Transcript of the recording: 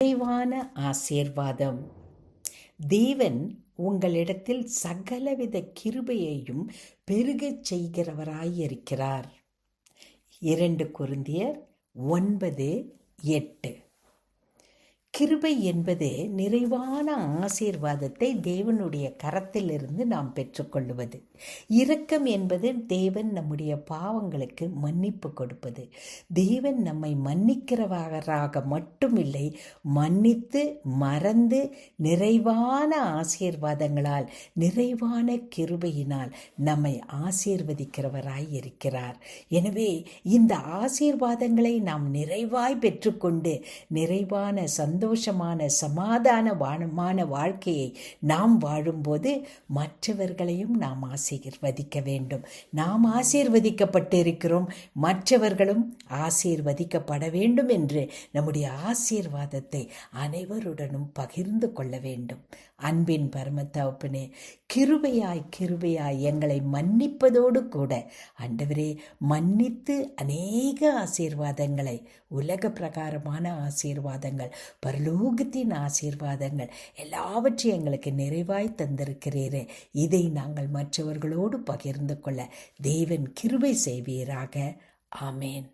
நிறைவான ஆசீர்வாதம். தேவன் உங்களிடத்தில் சகலவித கிருபையையும் பெருகச் செய்கிறவராயிருக்கிறார். 2 கொரிந்தியர் 9:8. கிருபை என்பது நிறைவான ஆசீர்வாதத்தை தேவனுடைய கரத்திலிருந்து நாம் பெற்றுக்கொள்வது. இரக்கம் என்பது தேவன் நம்முடைய பாவங்களுக்கு மன்னிப்பு கொடுப்பது. தேவன் நம்மை மன்னிக்கிறவராக மட்டுமில்லை, மன்னித்து மறந்து நிறைவான ஆசீர்வாதங்களால், நிறைவான கிருபையினால் நம்மை ஆசீர்வதிக்கிறவராய் இருக்கிறார். எனவே இந்த ஆசீர்வாதங்களை நாம் நிறைவாய் பெற்றுக்கொண்டு நிறைவான சந்தோஷமான சமாதானமான வாழ்க்கையை நாம் வாழும்போது மற்றவர்களையும் நாம் ஆசீர்வதிக்க வேண்டும். நாம் ஆசீர்வதிக்கப்பட்டிருக்கிறோம், மற்றவர்களும் ஆசீர்வதிக்கப்பட வேண்டும் என்று நம்முடைய ஆசீர்வாதத்தை அனைவருடனும் பகிர்ந்து கொள்ள வேண்டும். அன்பின் பரமதகப்பனே, கிருபையாய் எங்களை மன்னிப்பதோடு கூட ஆண்டவரே, மன்னித்து அநேக ஆசீர்வாதங்களை, உலக பிரகாரமான ஆசீர்வாதங்கள், பரலோகத்தின் ஆசீர்வாதங்கள் எல்லாவற்றையும் எங்களுக்கு நிறைவாய் தந்திருக்கிறீரே. இதை நாங்கள் மற்றவர்களோடு பகிர்ந்து கொள்ள தேவன் கிருபை செய்வீராக. ஆமேன்.